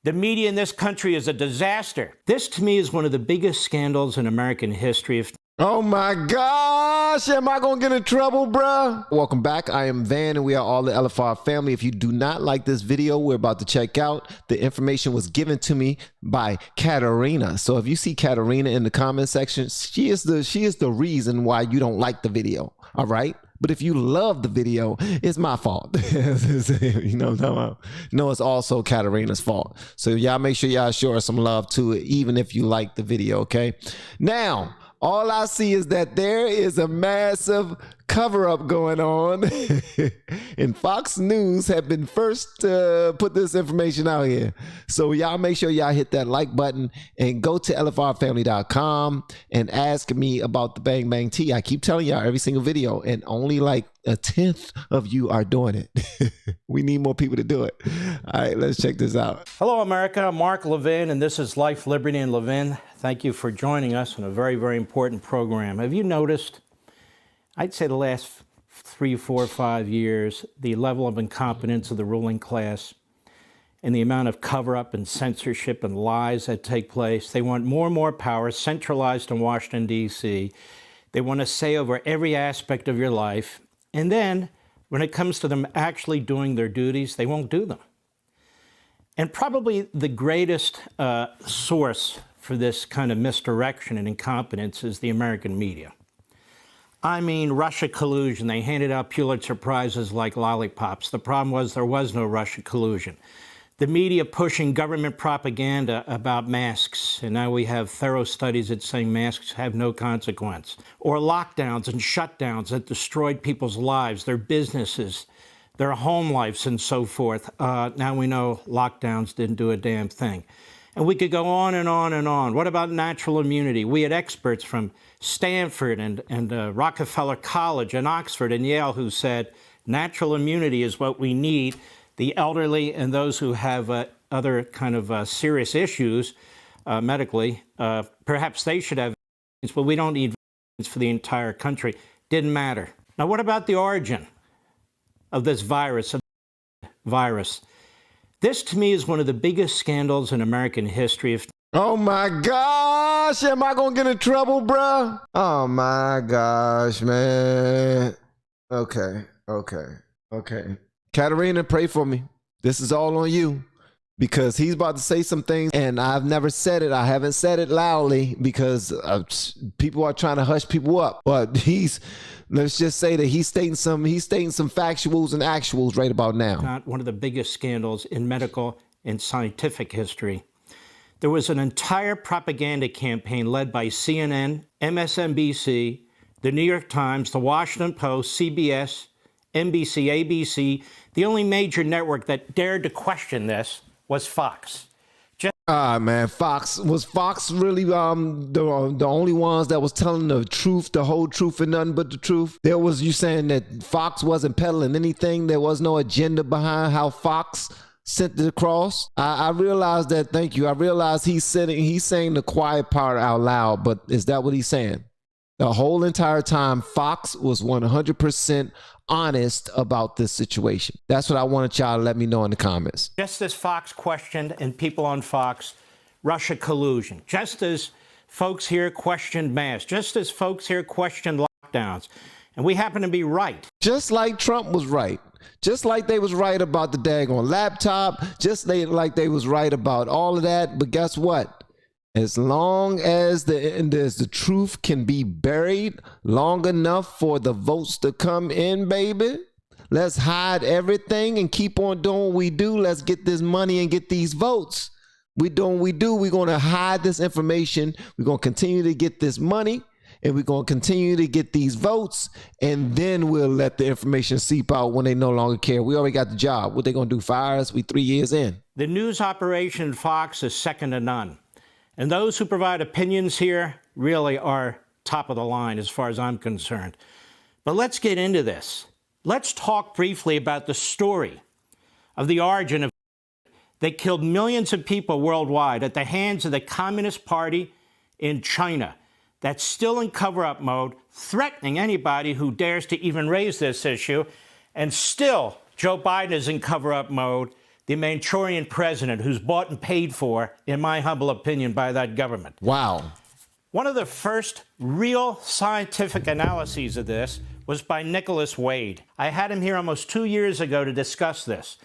The media in this country is a disaster. This, to me, is one of the biggest scandals in American history. Oh my gosh, am I gonna get in trouble, bruh? Welcome back. I am Van and we are all the LFR family. If you do not like this video we're about to check out, the information was given to me by Katarina. So if you see Katarina in the comment section, she is the reason why you don't like the video. All right. But if you love the video, it's my fault. You know what I'm talking about? No, it's also Katarina's fault. So y'all make sure y'all show her some love too, even if you like the video, okay? Now, all I see is that there is a massive cover-up going on. And Fox News have been first to put this information out here. So y'all make sure y'all hit that like button and go to LFRFamily.com and ask me about the Bang Bang Tea. I keep telling y'all every single video, and only like 1/10 of you are doing it. We need more people to do it. All right, let's check this out. Hello, America. I'm Mark Levin, and this is Life, Liberty, and Levin. Thank you for joining us on a very, very important program. Have you noticed, I'd say the last 3, 4, 5 years, the level of incompetence of the ruling class and the amount of cover-up and censorship and lies that take place? They want more and more power centralized in Washington, D.C. They want to say over every aspect of your life. And then, when it comes to them actually doing their duties, they won't do them. And probably the greatest source for this kind of misdirection and incompetence is the American media. I mean, Russia collusion. They handed out Pulitzer Prizes like lollipops. The problem was there was no Russia collusion. The media pushing government propaganda about masks, and now we have thorough studies that saying masks have no consequence. Or lockdowns and shutdowns that destroyed people's lives, their businesses, their home lives, and so forth. Now we know lockdowns didn't do a damn thing. And we could go on and on and on. What about natural immunity? We had experts from Stanford and Rockefeller College and Oxford and Yale who said natural immunity is what we need. The elderly and those who have other kind of serious issues medically, perhaps they should have vaccines, but we don't need vaccines for the entire country. Didn't matter. Now, what about the origin of this virus? This, to me, is one of the biggest scandals in American history. Oh my gosh, am I gonna get in trouble, bruh? Oh my gosh, man. Okay. Katarina, pray for me. This is all on you, because he's about to say some things and I've never said it. I haven't said it loudly because people are trying to hush people up. But let's just say that he's stating some factuals and actuals right about now. Not one of the biggest scandals in medical and scientific history. There was an entire propaganda campaign led by CNN, MSNBC, the New York Times, the Washington Post, CBS, NBC, ABC. The only major network that dared to question this was Fox. Man, was Fox really the only ones that was telling the truth, the whole truth, and nothing but the truth? You saying that Fox wasn't peddling anything? There was no agenda behind how Fox sent it across? I realized that. Thank you. I realized he's saying the quiet part out loud, but is that what he's saying? The whole entire time, Fox was 100% honest about this situation. That's what I wanted y'all to let me know in the comments. Just as Fox questioned, and people on Fox, Russia collusion. Just as folks here questioned masks. Just as folks here questioned lockdowns. And we happen to be right. Just like Trump was right. Just like they was right about the daggone laptop. Just like they was right about all of that. But guess what? As long as the truth can be buried long enough for the votes to come in, baby, let's hide everything and keep on doing what we do. Let's get this money and get these votes. We doing what we do. We're going to hide this information. We're going to continue to get this money, and we're going to continue to get these votes, and then we'll let the information seep out when they no longer care. We already got the job. What they going to do, fire us? We 3 years in. The news operation Fox is second to none. And those who provide opinions here really are top of the line as far as I'm concerned. But let's get into this. Let's talk briefly about the story of the origin of that killed millions of people worldwide at the hands of the Communist Party in China that's still in cover-up mode, threatening anybody who dares to even raise this issue. And still, Joe Biden is in cover-up mode, the Manchurian president who's bought and paid for, in my humble opinion, by that government. Wow. One of the first real scientific analyses of this was by Nicholas Wade. I had him here almost 2 years ago to discuss this.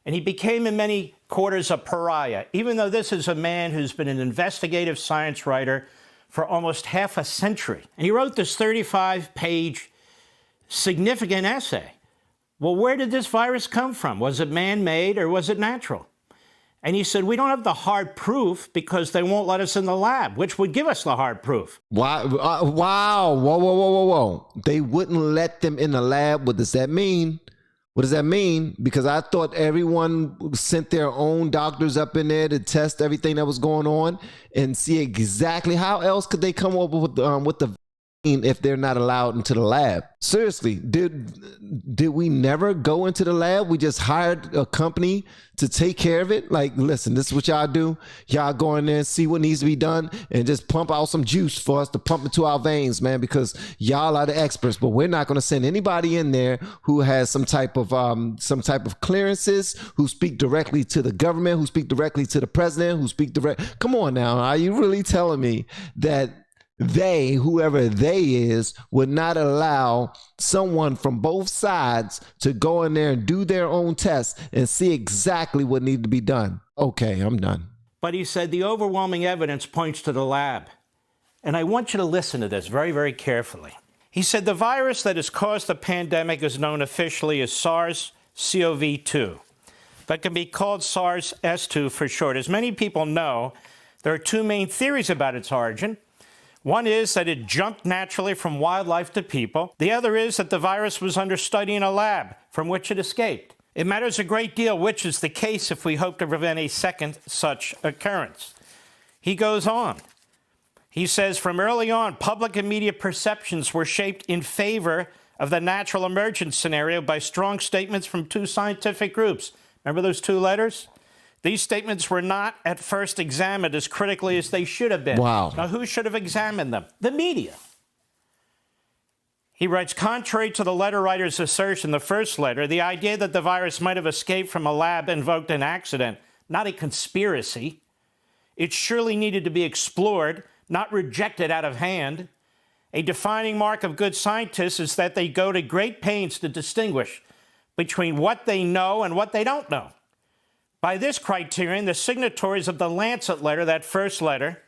And he became in many quarters a pariah, even though this is a man who's been an investigative science writer for almost half a century. And he wrote this 35-page significant essay. Well, where did this virus come from? Was it man-made or was it natural? And he said, we don't have the hard proof because they won't let us in the lab, which would give us the hard proof. Wow. Wow. Whoa. They wouldn't let them in the lab. What does that mean? What does that mean? Because I thought everyone sent their own doctors up in there to test everything that was going on and see exactly how else could they come up with the if they're not allowed into the lab. Seriously, did we never go into the lab? We just hired a company to take care of it. Like, listen, this is what y'all do. Y'all go in there and see what needs to be done and just pump out some juice for us to pump into our veins, man, because y'all are the experts. But we're not going to send anybody in there who has some type of clearances, who speak directly to the government, who speak directly to the president, who speak direct. Come on now, are you really telling me that they, whoever they is, would not allow someone from both sides to go in there and do their own tests and see exactly what needed to be done? Okay, I'm done. But he said the overwhelming evidence points to the lab. And I want you to listen to this very, very carefully. He said the virus that has caused the pandemic is known officially as SARS-CoV-2, but can be called SARS-S2 for short. As many people know, there are two main theories about its origin. One is that it jumped naturally from wildlife to people. The other is that the virus was under study in a lab from which it escaped. It matters a great deal which is the case if we hope to prevent a second such occurrence. He goes on. He says, from early on, public and media perceptions were shaped in favor of the natural emergence scenario by strong statements from two scientific groups. Remember those two letters? These statements were not at first examined as critically as they should have been. Wow. Now, who should have examined them? The media. He writes, contrary to the letter writer's assertion, the first letter, the idea that the virus might have escaped from a lab invoked an accident, not a conspiracy. It surely needed to be explored, not rejected out of hand. A defining mark of good scientists is that they go to great pains to distinguish between what they know and what they don't know. By this criterion, the signatories of the Lancet letter, that first letter,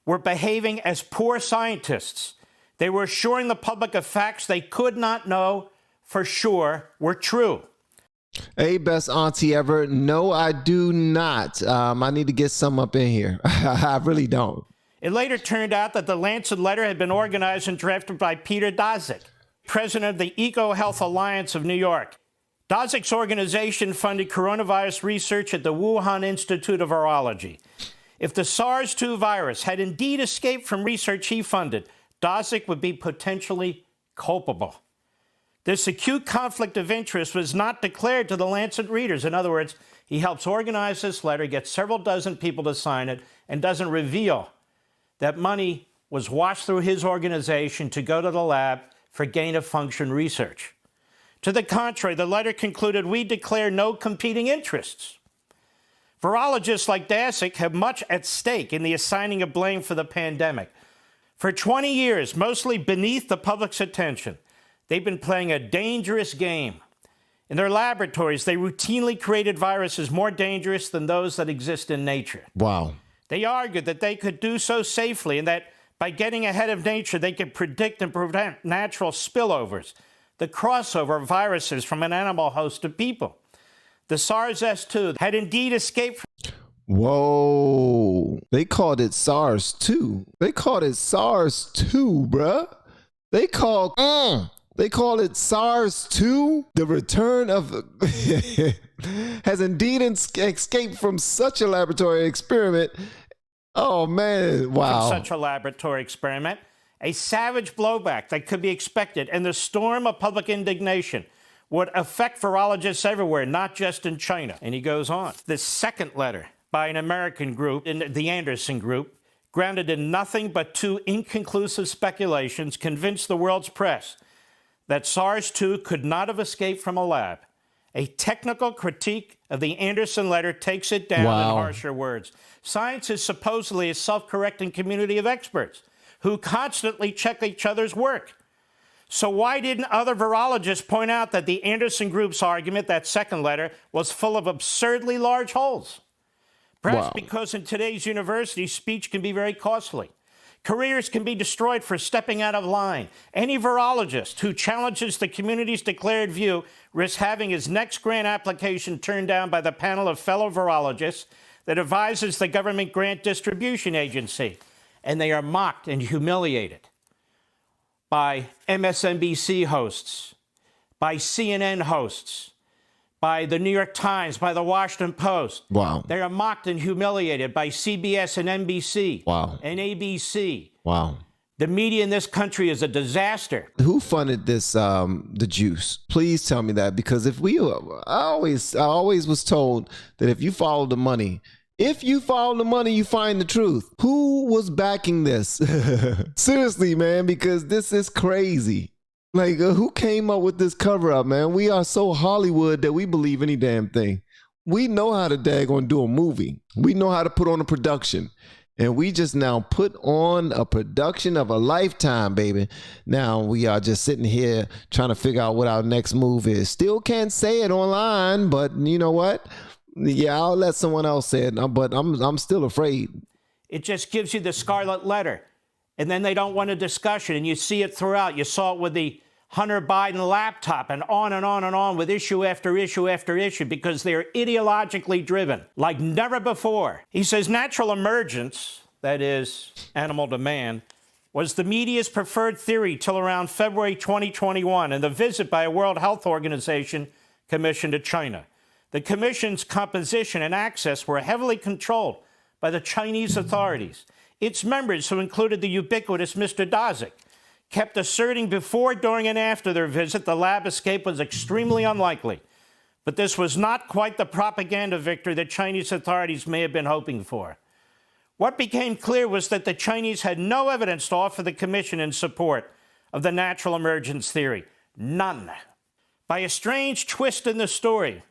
were behaving as poor scientists. They were assuring the public of facts they could not know for sure were true. Hey, best auntie ever. No, I do not. I need to get some up in here. I really don't. It later turned out that the Lancet letter had been organized and drafted by Peter Daszak, president of the EcoHealth Alliance of New York. Daszak's organization funded coronavirus research at the Wuhan Institute of Virology. If the SARS-2 virus had indeed escaped from research he funded, Daszak would be potentially culpable. This acute conflict of interest was not declared to the Lancet readers. In other words, he helps organize this letter, gets several dozen people to sign it, and doesn't reveal that money was washed through his organization to go to the lab for gain-of-function research. To the contrary, the letter concluded, we declare no competing interests. Virologists like Daszak have much at stake in the assigning of blame for the pandemic. For 20 years, mostly beneath the public's attention, they've been playing a dangerous game. In their laboratories, they routinely created viruses more dangerous than those that exist in nature. Wow. They argued that they could do so safely and that by getting ahead of nature, they could predict and prevent natural spillovers, the crossover of viruses from an animal host to people. The SARS-S2 had indeed escaped from... Whoa. They called it SARS-2. They called it SARS-2, bruh. They called it SARS-2. The return of... has indeed escaped from such a laboratory experiment. Oh, man. Wow. From such a laboratory experiment. A savage blowback that could be expected, and the storm of public indignation would affect virologists everywhere, not just in China. And he goes on. The second letter by an American group, in the Anderson Group, grounded in nothing but two inconclusive speculations, convinced the world's press that SARS-2 could not have escaped from a lab, A technical critique of the Anderson letter takes it down in harsher words. Science is supposedly a self-correcting community of experts who constantly check each other's work. So why didn't other virologists point out that the Anderson Group's argument, that second letter, was full of absurdly large holes? Perhaps because in today's university, speech can be very costly. Careers can be destroyed for stepping out of line. Any virologist who challenges the community's declared view risks having his next grant application turned down by the panel of fellow virologists that advises the government grant distribution agency. And they are mocked and humiliated by MSNBC hosts, by CNN hosts, by the New York Times, by the Washington Post. Wow. They are mocked and humiliated by CBS and NBC. Wow. And ABC. Wow. The media in this country is a disaster. Who funded this, the juice? Please tell me that, because if we, I always was told that if you follow the money, you find the truth. Who was backing this? Seriously, man, because this is crazy. Like, who came up with this cover up, man? We are so Hollywood that we believe any damn thing. We know how to daggone do a movie. We know how to put on a production. And we just now put on a production of a lifetime, baby. Now we are just sitting here trying to figure out what our next move is. Still can't say it online, but you know what? Yeah, I'll let someone else say it, but I'm still afraid. It just gives you the scarlet letter. And then they don't want a discussion, and you see it throughout. You saw it with the Hunter Biden laptop, and on and on and on with issue after issue after issue, because they're ideologically driven like never before. He says natural emergence, that is animal demand, was the media's preferred theory till around February 2021 and the visit by a World Health Organization commission to China. The commission's composition and access were heavily controlled by the Chinese authorities. Its members, who included the ubiquitous Mr. Daszak, kept asserting before, during, and after their visit the lab escape was extremely unlikely. But this was not quite the propaganda victory that Chinese authorities may have been hoping for. What became clear was that the Chinese had no evidence to offer the commission in support of the natural emergence theory. None. By a strange twist in the story,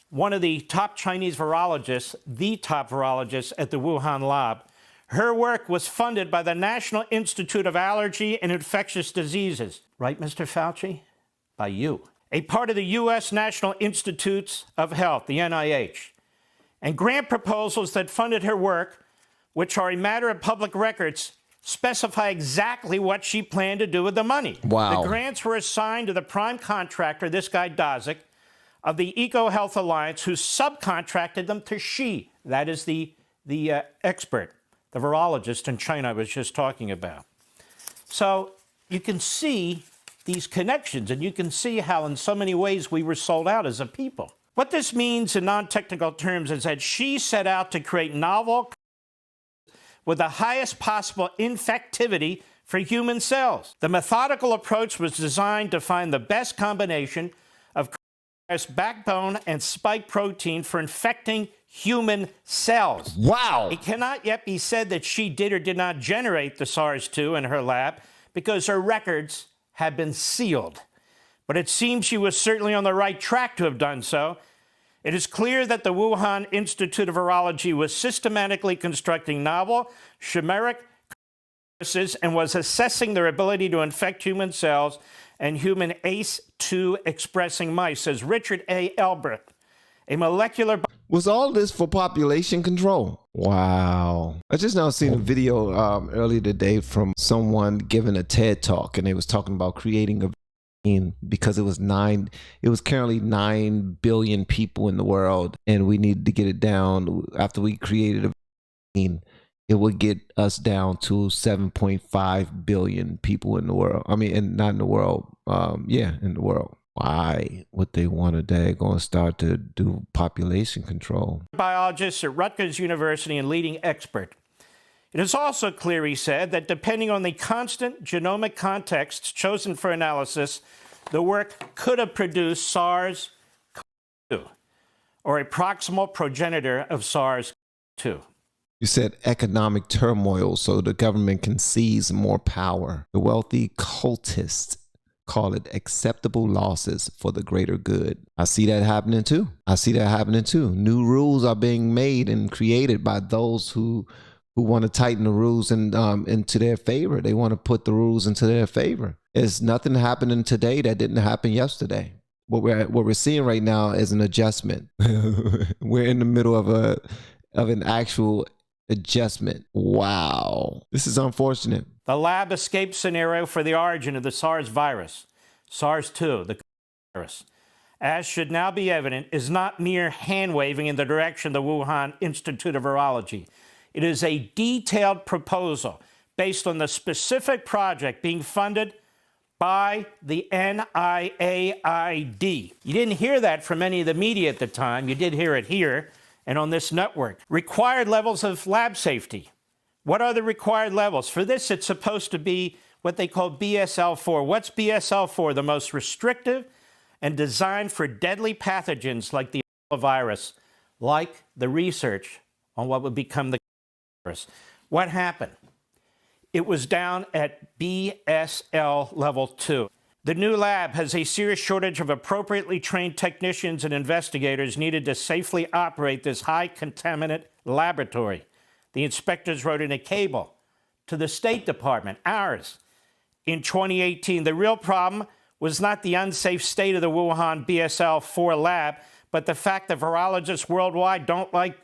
one of the top Chinese virologists, the top virologist at the Wuhan lab, her work was funded by the National Institute of Allergy and Infectious Diseases. Right, Mr. Fauci? By you. A part of the U.S. National Institutes of Health, the NIH. And grant proposals that funded her work, which are a matter of public records, specify exactly what she planned to do with the money. Wow. The grants were assigned to the prime contractor, this guy Daszak, of the EcoHealth Alliance, who subcontracted them to Xi. That is the expert, the virologist in China I was just talking about. So you can see these connections, and you can see how in so many ways we were sold out as a people. What this means in non-technical terms is that Xi set out to create novel with the highest possible infectivity for human cells. The methodical approach was designed to find the best combination of backbone and spike protein for infecting human cells. Wow. It cannot yet be said that she did or did not generate the SARS-2 in her lab because her records have been sealed. But it seems she was certainly on the right track to have done so. It is clear that the Wuhan Institute of Virology was systematically constructing novel, chimeric viruses and was assessing their ability to infect human cells and human ACE2 expressing mice, says Richard A. Elbert, a molecular... Was all this for population control? Wow. I just now seen a video earlier today from someone giving a TED talk, and they was talking about creating a vaccine because it was currently 9 billion people in the world, and we needed to get it down. After we created a vaccine, it would get us down to 7.5 billion people in the world. I mean, and not in the world. In the world. Why would they want to daggone start to do population control? Biologist at Rutgers University and leading expert. It is also clear, he said, that depending on the constant genomic contexts chosen for analysis, the work could have produced SARS-CoV-2, or a proximal progenitor of SARS-CoV-2. You said economic turmoil so the government can seize more power. The wealthy cultists call it acceptable losses for the greater good. I see that happening too. New rules are being made and created by those who want to tighten the rules and into their favor. They want to put the rules into their favor. There's nothing happening today that didn't happen yesterday. What we're seeing right now is an adjustment. We're in the middle of an actual adjustment. Wow. This is unfortunate. The lab escape scenario for the origin of the SARS virus, SARS-2, the virus, as should now be evident, is not mere hand-waving in the direction of the Wuhan Institute of Virology. It is a detailed proposal based on the specific project being funded by the NIAID. You didn't hear that from any of the media at the time. You did hear it here and on this network. Required levels of lab safety. What are the required levels? For this, it's supposed to be what they call BSL-4. What's BSL-4? The most restrictive and designed for deadly pathogens like the virus, like the research on what would become the virus. What happened? It was down at BSL level 2. The new lab has a serious shortage of appropriately trained technicians and investigators needed to safely operate this high contaminant laboratory. The inspectors wrote in a cable to the State Department, ours, in 2018. The real problem was not the unsafe state of the Wuhan BSL-4 lab, but the fact that virologists worldwide don't like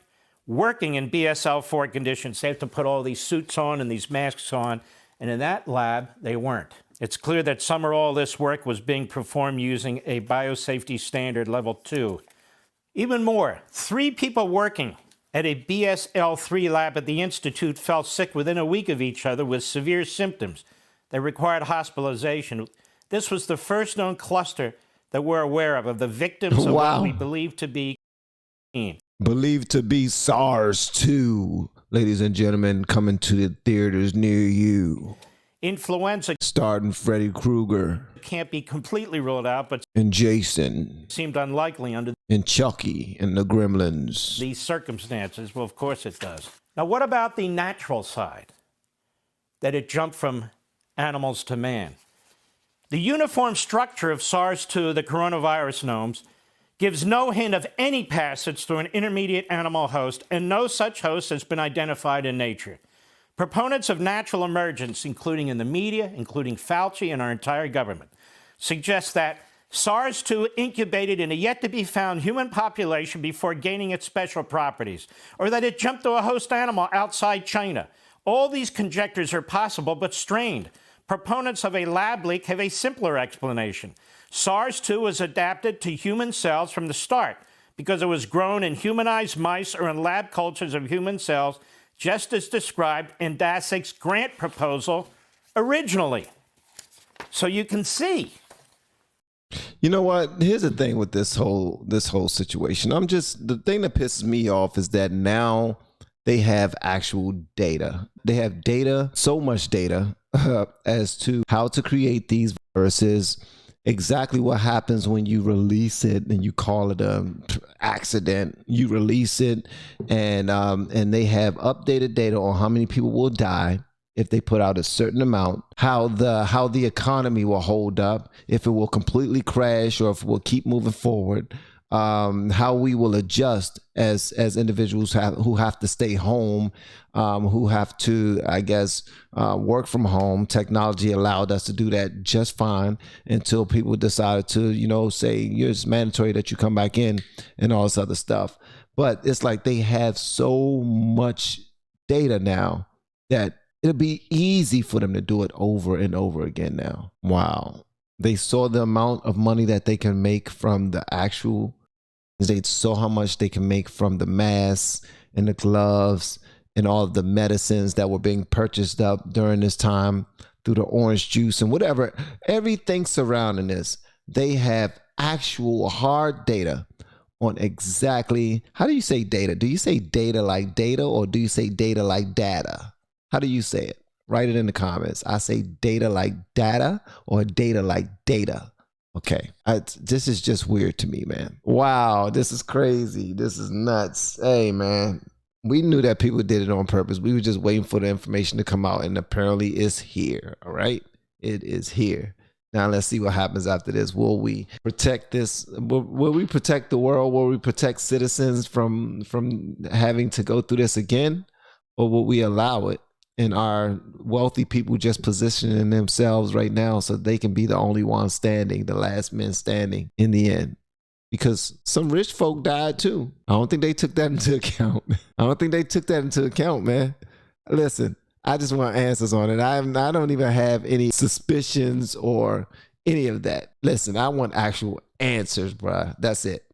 working in BSL-4 conditions. They have to put all these suits on and these masks on, and in that lab, they weren't. It's clear that some or all of this work was being performed using a biosafety standard level 2. Even more, 3 people working at a BSL-3 lab at the Institute fell sick within a week of each other with severe symptoms that required hospitalization. This was the first known cluster that we're aware of the victims of what we believe to be believed to be SARS-2, ladies and gentlemen, coming to the theaters near you. Influenza, starring Freddy Krueger, can't be completely ruled out, but and Jason seemed unlikely under and Chucky and the Gremlins. These circumstances. Well, of course it does. Now, what about the natural side? That it jumped from animals to man. The uniform structure of SARS-2, the coronavirus gnomes, gives no hint of any passage through an intermediate animal host, and no such host has been identified in nature. Proponents of natural emergence, including in the media, including Fauci and our entire government, suggest that SARS-2 incubated in a yet-to-be-found human population before gaining its special properties, or that it jumped to a host animal outside China. All these conjectures are possible but strained. Proponents of a lab leak have a simpler explanation. SARS-2 was adapted to human cells from the start because it was grown in humanized mice or in lab cultures of human cells, just as described in Dasek's grant proposal originally. So you can see. You know what? Here's the thing with this whole situation. The thing that pisses me off is that now they have actual data. They have data, so much data, as to how to create these viruses, exactly what happens when you release it and you call it an accident. You release it, and they have updated data on how many people will die if they put out a certain amount, how the economy will hold up, if it will completely crash or if it will keep moving forward, how we will adjust as individuals who have to stay home, who have to, I guess, work from home. Technology allowed us to do that just fine until people decided to, say it's mandatory that you come back in and all this other stuff. But it's like they have so much data now that it'll be easy for them to do it over and over again now. Wow. They saw the amount of money that they can make from the actual, they saw how much they can make from the masks and the gloves and all of the medicines that were being purchased up during this time through the orange juice and whatever, everything surrounding this. They have actual hard data on exactly, how do you say data? Do you say data like data, or do you say data like data? How do you say it? Write it in the comments. I say data like data or data like data. Okay. This is just weird to me, man. Wow. This is crazy. This is nuts. Hey, man. We knew that people did it on purpose. We were just waiting for the information to come out, and apparently it's here. All right. It is here. Now let's see what happens after this. Will we protect this? Will we protect the world? Will we protect citizens from having to go through this again? Or will we allow it? And our wealthy people just positioning themselves right now so they can be the only ones standing, the last men standing in the end. Because some rich folk died too. I don't think they took that into account. I don't think they took that into account, man. Listen, I just want answers on it. I don't even have any suspicions or any of that. Listen, I want actual answers, bruh. That's it.